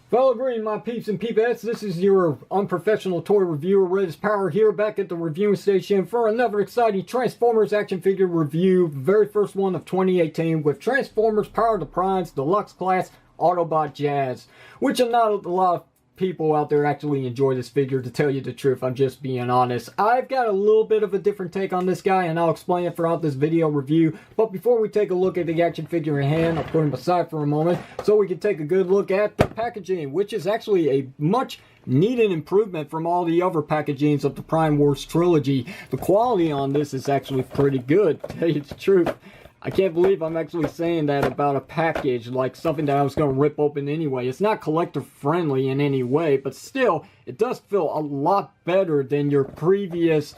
Fellow Green, my peeps and peepettes, this is your unprofessional toy reviewer, Riz Power here, back at the reviewing station for another exciting Transformers action figure review, very first one of 2018, with Transformers Power of the Primes Deluxe Class Autobot Jazz, which not a lot of people out there actually enjoy this figure, to tell you the truth. I'm just being honest. I've got a little bit of a different take on this guy, and I'll explain it throughout this video review. But before we take a look at the action figure in hand, I'll put him aside for a moment so we can take a good look at the packaging, which is actually a much needed improvement from all the other packagings of the Prime Wars trilogy. The quality on this is actually pretty good, to tell you the truth. I can't believe I'm actually saying that about a package, like something that I was going to rip open anyway. It's not collector friendly in any way, but still, it does feel a lot better than your previous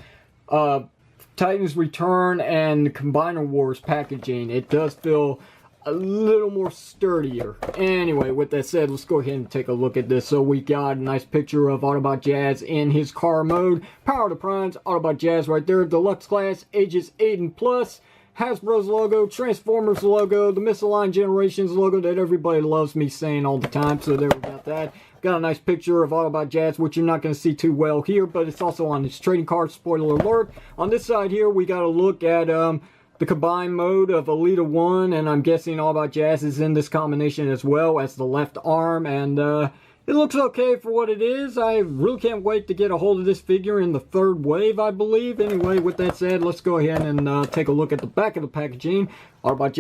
Titans Return and Combiner Wars packaging. It does feel a little more sturdier. Anyway, with that said, let's go ahead and take a look at this. So we got a nice picture of Autobot Jazz in his car mode. Power of the Primes, Autobot Jazz right there. Deluxe class, ages 8 and plus. Hasbro's logo, Transformers logo, the Misaligned Generations logo that everybody loves me saying all the time. So there we got that. Got a nice picture of Autobot Jazz, which you're not going to see too well here, but it's also on his trading card, spoiler alert. On this side here, we got a look at the combined mode of Elita 1, and I'm guessing Autobot Jazz is in this combination as well as the left arm, and it looks okay for what it is. I really can't wait to get a hold of this figure in the third wave, I believe. Anyway, with that said, let's go ahead and take a look at the back of the packaging. Autobot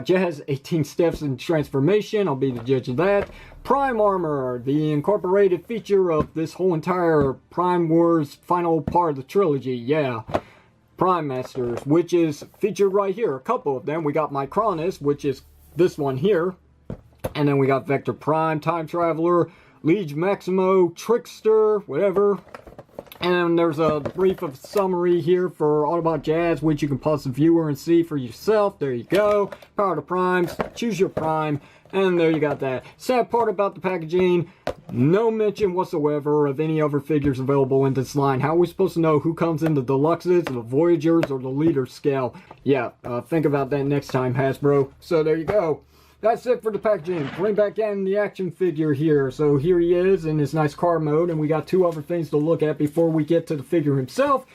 Jazz, 18 steps in transformation. I'll be the judge of that. Prime Armor, the incorporated feature of this whole entire Prime Wars final part of the trilogy. Yeah. Prime Masters, which is featured right here. A couple of them. We got Micronus, which is this one here. And then we got Vector Prime, Time Traveler, Liege Maximo, Trickster, whatever. And there's a brief of summary here for Autobot Jazz, which you can pause the viewer and see for yourself. There you go. Power of the Primes, choose your Prime, and there you got that. Sad part about the packaging, no mention whatsoever of any other figures available in this line. How are we supposed to know who comes in the Deluxes, the Voyagers, or the Leader scale? Yeah, think about that next time, Hasbro. So there you go. That's it for the packaging. Bring back in the action figure here. So here he is in his nice car mode, and we got two other things to look at before we get to the figure himself.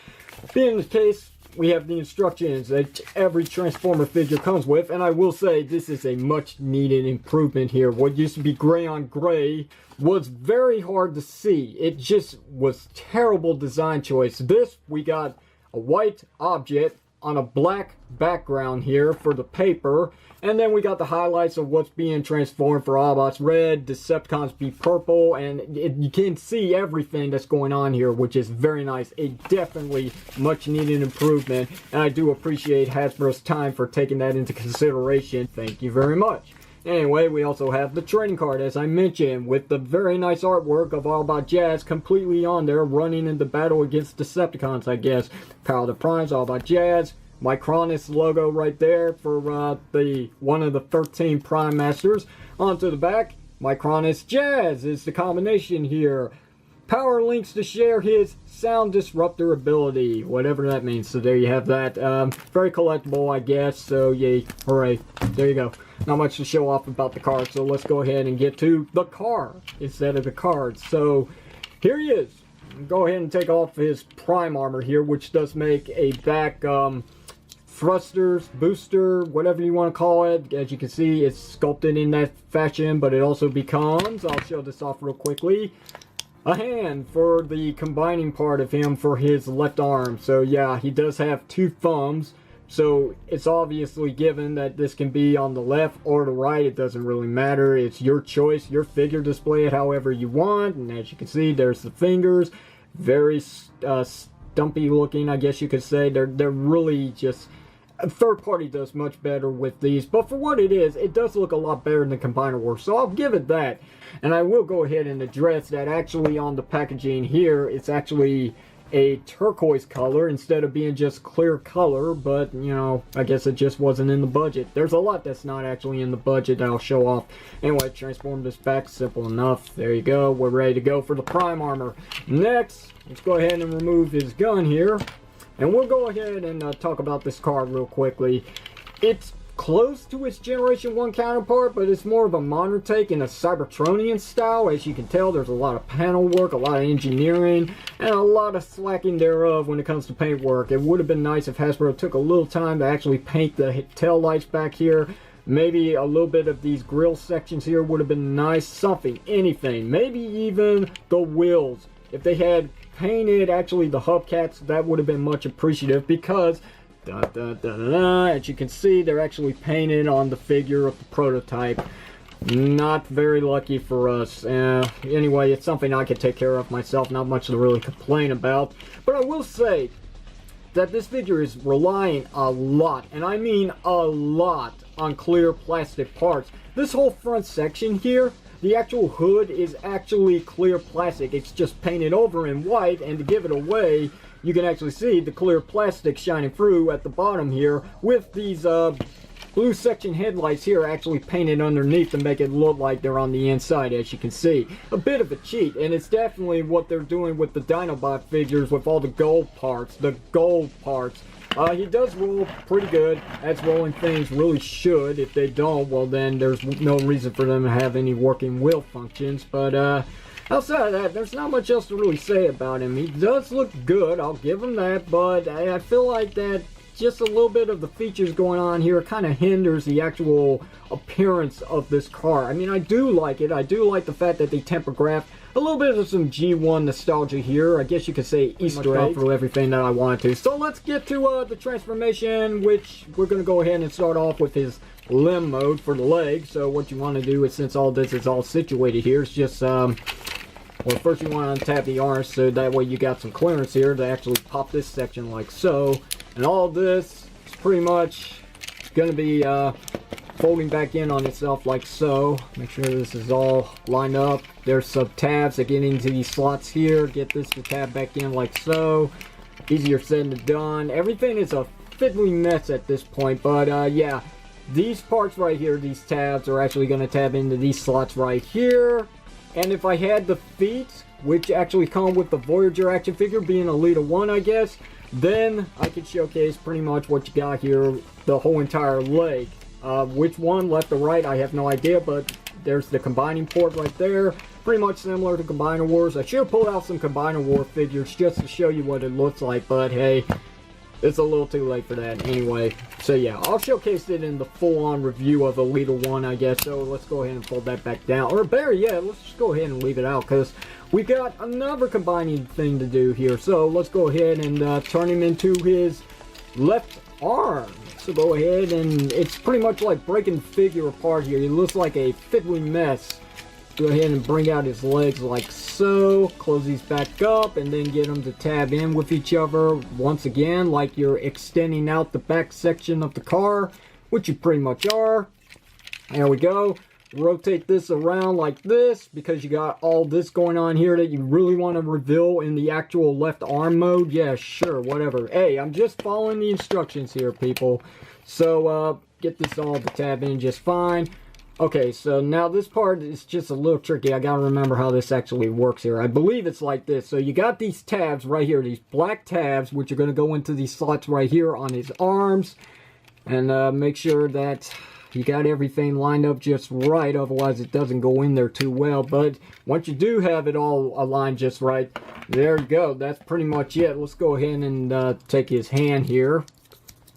Being the case, we have the instructions that every Transformer figure comes with, and I will say this is a much needed improvement here. What used to be gray on gray was very hard to see. It just was terrible design choice. This, we got a white object on a black background here for the paper, and then we got the highlights of what's being transformed for Autobots red, Decepticons be purple, and you can see everything that's going on here, which is very nice. A definitely much needed improvement, and I do appreciate Hasbro's time for taking that into consideration. Thank you very much. Anyway, we also have the trading card, as I mentioned, with the very nice artwork of Autobot Jazz completely on there, running into battle against Decepticons, I guess. Power of the Primes, Autobot Jazz, Micronus logo right there for one of the 13 Prime Masters. Onto the back, Micronus Jazz is the combination here. Power links to share his sound disruptor ability, whatever that means. So there you have that. Very collectible, I guess. So yay, hooray. There you go. Not much to show off about the card, so let's go ahead and get to the car instead of the cards. So here he is. Go ahead and take off his Prime Armor here, which does make a back thrusters, booster, whatever you want to call it. As you can see, it's sculpted in that fashion, but it also becomes, I'll show this off real quickly, a hand for the combining part of him for his left arm. So yeah, he does have two thumbs, so it's obviously given that this can be on the left or the right. It doesn't really matter. It's your choice, your figure. Display it however you want. And as you can see, there's the fingers, very stumpy looking, I guess you could say. They're really just, a third party does much better with these, but for what it is, it does look a lot better than Combiner Wars, so I'll give it that. And I will go ahead and address that actually on the packaging here, it's actually a turquoise color instead of being just clear color, but you know, I guess it just wasn't in the budget. There's a lot that's not actually in the budget that I'll show off. Anyway, transform this back, simple enough. There you go, we're ready to go for the Prime armor. Next, let's go ahead and remove his gun here, and we'll go ahead and talk about this car real quickly. It's close to its Generation 1 counterpart, but it's more of a modern take in a Cybertronian style. As you can tell, there's a lot of panel work, a lot of engineering, and a lot of slacking thereof when it comes to paint work. It would have been nice if Hasbro took a little time to actually paint the tail lights back here. Maybe a little bit of these grill sections here would have been nice. Something, anything. Maybe even the wheels. If they had painted actually the hubcaps, that would have been much appreciative, because as you can see, they're actually painted on the figure of the prototype. Not very lucky for us. Anyway, it's something I could take care of myself. Not much to really complain about. But I will say that this figure is relying a lot, and I mean a lot, on clear plastic parts. This whole front section here, the actual hood is actually clear plastic. It's just painted over in white, and to give it away, you can actually see the clear plastic shining through at the bottom here, with these blue section headlights here actually painted underneath to make it look like they're on the inside, as you can see. A bit of a cheat, and it's definitely what they're doing with the Dinobot figures with all the gold parts. He does roll pretty good, as rolling things really should. If they don't, well then there's no reason for them to have any working wheel functions. But outside of that, there's not much else to really say about him. He does look good, I'll give him that, but I feel like that just a little bit of the features going on here kind of hinders the actual appearance of this car. I mean, I do like it. I do like the fact that they tempergraphed a little bit of some G1 nostalgia here. I guess you could say Easter egg through everything that I wanted to. So let's get to the transformation, which we're going to go ahead and start off with his limb mode for the leg. So what you want to do is, since all this is all situated here, it's just well, first you want to untap the arms, so that way you got some clearance here to actually pop this section like so. And all this is pretty much going to be folding back in on itself like so. Make sure this is all lined up. There's some tabs that get into these slots here. Get this to tab back in like so. Easier said than done. Everything is a fiddly mess at this point, but yeah, these parts right here, these tabs, are actually going to tab into these slots right here. And if I had the feet, which actually come with the Voyager action figure, being a Elite 1, I guess, then I could showcase pretty much what you got here, the whole entire leg. Which one, left or right, I have no idea, but there's the combining port right there. Pretty much similar to Combiner Wars. I should have pulled out some Combiner War figures just to show you what it looks like, but hey, it's a little too late for that anyway. So yeah, I'll showcase it in the full-on review of Elite 1, I guess. So let's go ahead and fold that back down. Or better yet, let's just go ahead and leave it out, because we got another combining thing to do here. So let's go ahead and turn him into his left arm. So go ahead, and it's pretty much like breaking the figure apart here. He looks like a fiddly mess. Go ahead and bring out his legs like so. Close these back up, and then get them to tab in with each other once again, like you're extending out the back section of the car, which you pretty much are. There we go. Rotate this around like this, because you got all this going on here that you really want to reveal in the actual left arm mode. Yeah, sure, whatever. Hey, I'm just following the instructions here, people. So get this all to tab in just fine. Okay, so now this part is just a little tricky. I gotta remember how this actually works here. I believe it's like this. So you got these tabs right here, these black tabs, which are gonna go into these slots right here on his arms. And make sure that you got everything lined up just right, otherwise it doesn't go in there too well. But once you do have it all aligned just right, there you go. That's pretty much it. Let's go ahead and take his hand here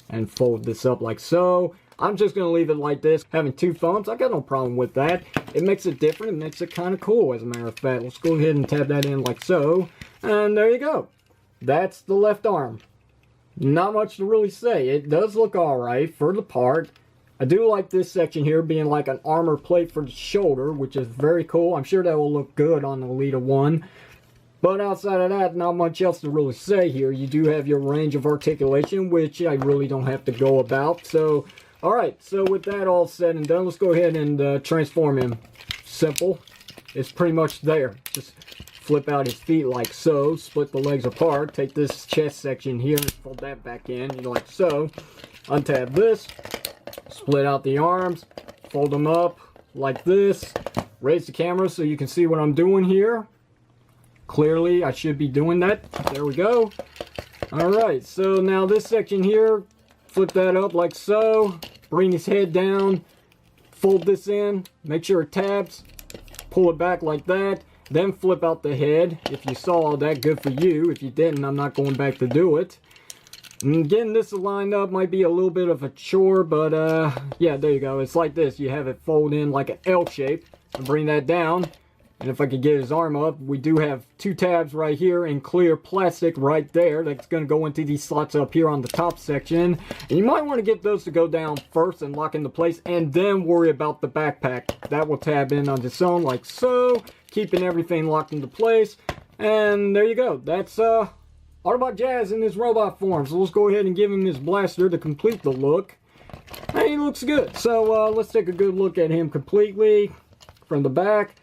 and fold this up like so. I'm just going to leave it like this. Having two thumbs, I got no problem with that. It makes it different. It makes it kind of cool, as a matter of fact. Let's go ahead and tab that in like so. And there you go. That's the left arm. Not much to really say. It does look alright for the part. I do like this section here being like an armor plate for the shoulder, which is very cool. I'm sure that will look good on the Elite 1. But outside of that, not much else to really say here. You do have your range of articulation, which I really don't have to go about. So, alright, so with that all said and done, let's go ahead and transform him. Simple. It's pretty much there. Just flip out his feet like so, split the legs apart, take this chest section here and fold that back in like so, untab this, split out the arms, fold them up like this, raise the camera so you can see what I'm doing here. Clearly I should be doing that. There we go. Alright, so now this section here, flip that up like so, bring his head down, fold this in, make sure it tabs, pull it back like that, then flip out the head. If you saw all that, good for you. If you didn't, I'm not going back to do it. And getting this lined up might be a little bit of a chore, but yeah, there you go. It's like this. You have it fold in like an L shape and bring that down. And if I could get his arm up, we do have 2 tabs right here in clear plastic right there. That's going to go into these slots up here on the top section. And you might want to get those to go down first and lock into place, and then worry about the backpack. That will tab in on its own like so, keeping everything locked into place. And there you go. That's Autobot Jazz in his robot form. So let's go ahead and give him his blaster to complete the look. And he looks good. So let's take a good look at him completely from the back.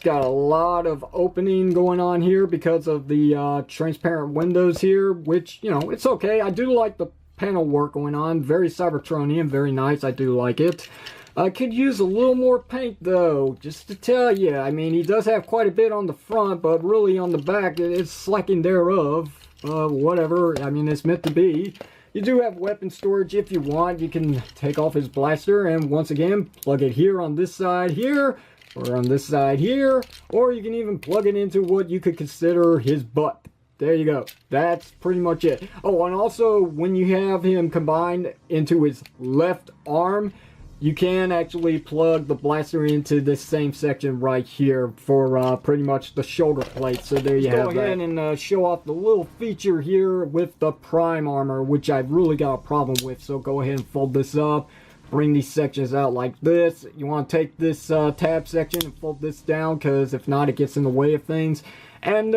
Got a lot of opening going on here because of the transparent windows here, which, you know, it's okay. I do like the panel work going on. Very Cybertronian, very nice. I do like it. I could use a little more paint though, just to tell you. I mean, he does have quite a bit on the front, but really on the back, it's lacking thereof. Whatever. I mean, it's meant to be. You do have weapon storage if you want. You can take off his blaster and once again, plug it here on this side here, or on this side here, or you can even plug it into what you could consider his butt. There you go. That's pretty much it. Oh, and also when you have him combined into his left arm, you can actually plug the blaster into this same section right here for pretty much the shoulder plate. So there you have that. Go ahead and show off the little feature here with the Prime armor, which I've really got a problem with. So go ahead and fold this up. Bring these sections out like this. You want to take this tab section and fold this down, because if not, it gets in the way of things. And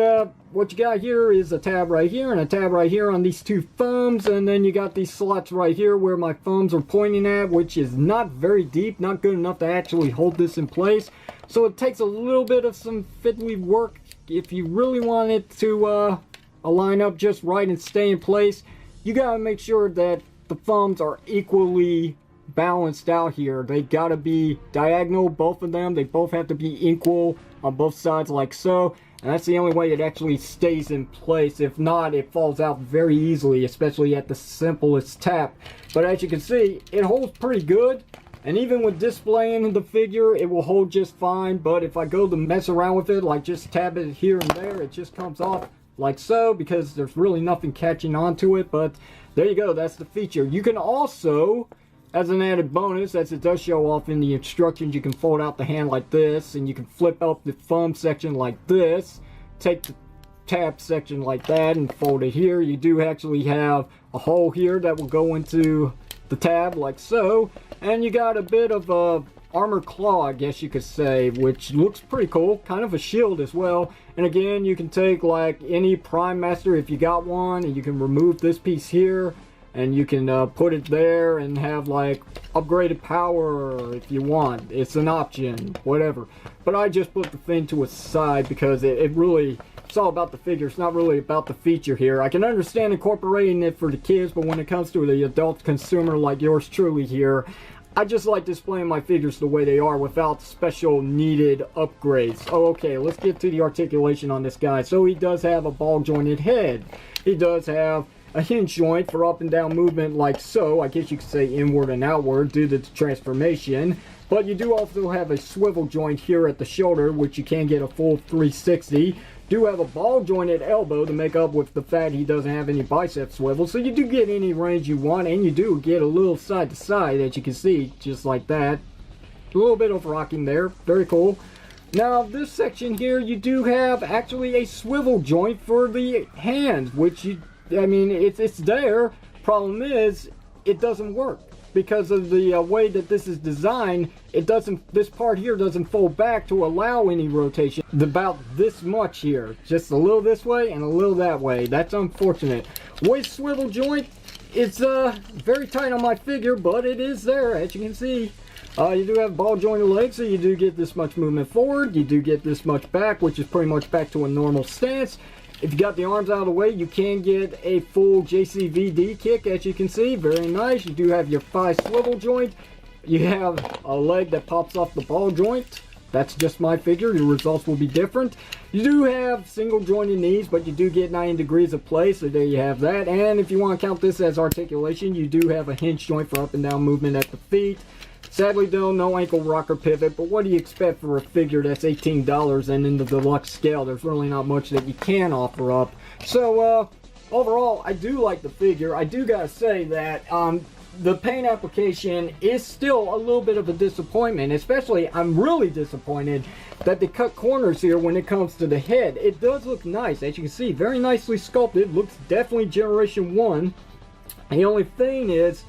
what you got here is a tab right here and a tab right here on these 2 thumbs, and then you got these slots right here where my thumbs are pointing at, which is not very deep, not good enough to actually hold this in place. So it takes a little bit of some fiddly work if you really want it to align up just right and stay in place. You gotta make sure that the thumbs are equally balanced out here. They gotta be diagonal, both of them. They both have to be equal on both sides like so, and that's the only way it actually stays in place. If not, it falls out very easily, especially at the simplest tap. But as you can see, it holds pretty good, and even with displaying the figure, it will hold just fine. But if I go to mess around with it, like just tab it here and there, it just comes off like so, because there's really nothing catching onto it. But there you go, that's the feature. You can also, as an added bonus, as it does show off in the instructions, you can fold out the hand like this, and you can flip up the thumb section like this, take the tab section like that, and fold it here. You do actually have a hole here that will go into the tab like so, and you got a bit of a armor claw, I guess you could say, which looks pretty cool. Kind of a shield as well. And again, you can take like any Prime Master if you got one, and you can remove this piece here, and you can put it there and have like upgraded power if you want. It's an option, whatever. But I just put the thing to a side because it really, it's all about the figure. It's not really about the feature here. I can understand incorporating it for the kids, but when it comes to the adult consumer like yours truly here, I just like displaying my figures the way they are without special needed upgrades. Oh, okay, let's get to the articulation on this guy. So he does have a ball jointed head. He does have a hinge joint for up and down movement like so. I guess you could say inward and outward due to the transformation. But you do also have a swivel joint here at the shoulder, which you can get a full 360. Do have a ball jointed elbow to make up with the fact he doesn't have any bicep swivel. So you do get any range you want, and you do get a little side to side, as you can see, just like that. A little bit of rocking there. Very cool. Now this section here, you do have actually a swivel joint for the hands, which I mean, it's there. Problem is, it doesn't work because of the way that this is designed. It doesn't. This part here doesn't fold back to allow any rotation. About this much here, just a little this way and a little that way. That's unfortunate. Waist swivel joint. It's very tight on my figure, but it is there, as you can see. You do have ball jointed legs, so you do get this much movement forward. You do get this much back, which is pretty much back to a normal stance. If you got the arms out of the way, you can get a full JCVD kick, as you can see. Very nice. You do have your thigh swivel joint. You have a leg that pops off the ball joint. That's just my figure. Your results will be different. You do have single jointed knees, but you do get 90 degrees of play, so there you have that. And if you want to count this as articulation, you do have a hinge joint for up and down movement at the feet. Sadly though, no ankle rocker pivot, but what do you expect for a figure that's $18 and in the deluxe scale? There's really not much that you can offer up. So overall, I do like the figure. I do gotta say that the paint application is still a little bit of a disappointment. Especially, I'm really disappointed that they cut corners here when it comes to the head. It does look nice, as you can see, very nicely sculpted. Looks definitely Generation 1. The only thing is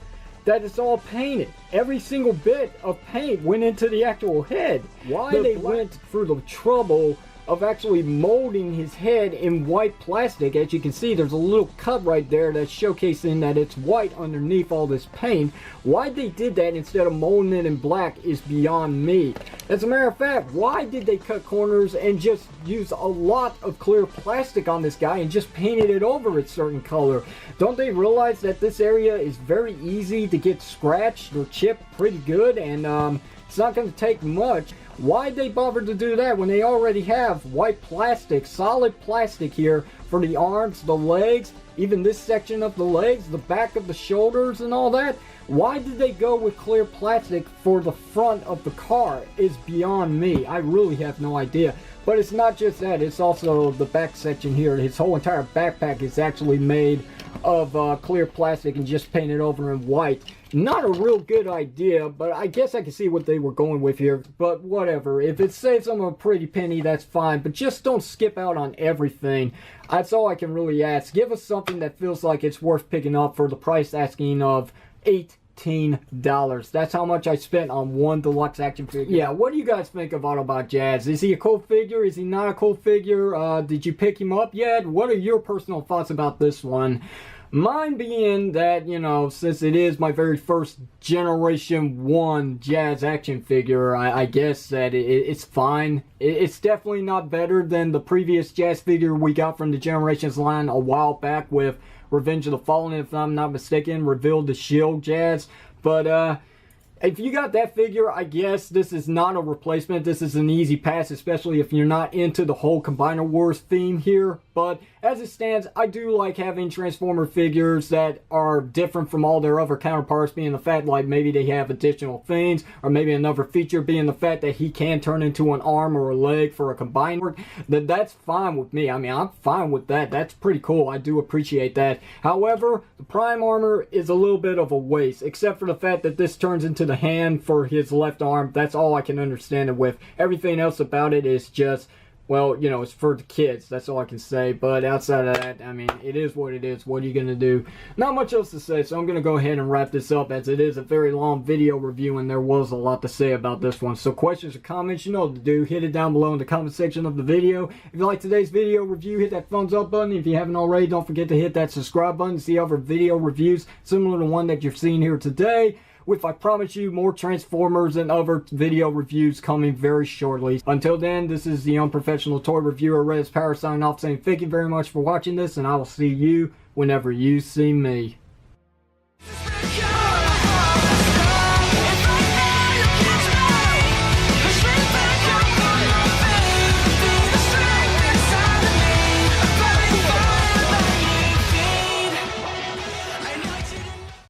that it's all painted. Every single bit of paint went into the actual head. Why they went through the trouble of actually molding his head in white plastic. As you can see, there's a little cut right there that's showcasing that it's white underneath all this paint. Why they did that instead of molding it in black is beyond me. As a matter of fact, why did they cut corners and just use a lot of clear plastic on this guy and just painted it over a certain color? Don't they realize that this area is very easy to get scratched or chipped pretty good, and it's not going to take much? Why'd they bother to do that when they already have white plastic, solid plastic here for the arms, the legs, even this section of the legs, the back of the shoulders and all that? Why did they go with clear plastic for the front of the car is beyond me. I really have no idea. But it's not just that, it's also the back section here. His whole entire backpack is actually made of clear plastic and just painted over in white. Not a real good idea, but I guess I can see what they were going with here. But whatever, if it saves them a pretty penny, that's fine. But just don't skip out on everything. That's all I can really ask. Give us something that feels like it's worth picking up for the price asking of $18. That's how much I spent on one deluxe action figure. Yeah, what do you guys think of Autobot Jazz? Is he a cool figure? Is he not a cool figure? Did you pick him up yet? What are your personal thoughts about this one? Mine being that, you know, since it is my very first Generation 1 Jazz action figure, I guess that it's fine. It's definitely not better than the previous Jazz figure we got from the Generations line a while back with Revenge of the Fallen, if I'm not mistaken, revealed the Shield Jazz. But if you got that figure, I guess this is not a replacement. This is an easy pass, especially if you're not into the whole Combiner Wars theme here. But as it stands, I do like having Transformer figures that are different from all their other counterparts, being the fact like maybe they have additional things, or maybe another feature being the fact that he can turn into an arm or a leg for a combiner. That's fine with me. I mean, I'm fine with that. That's pretty cool. I do appreciate that. However, the Prime armor is a little bit of a waste, except for the fact that this turns into the hand for his left arm. That's all I can understand it with. Everything else about it is just, well, you know, it's for the kids. That's all I can say. But outside of that, I mean, it is what it is. What are you going to do? Not much else to say, so I'm going to go ahead and wrap this up, as it is a very long video review and there was a lot to say about this one. So questions or comments, you know what to do. Hit it down below in the comment section of the video. If you like today's video review, hit that thumbs up button. If you haven't already, don't forget to hit that subscribe button to see other video reviews similar to the one that you're seeing here today, with, I promise you, more Transformers and other video reviews coming very shortly. Until then, this is the unprofessional toy reviewer, Red Power, signing off saying thank you very much for watching this, and I will see you whenever you see me.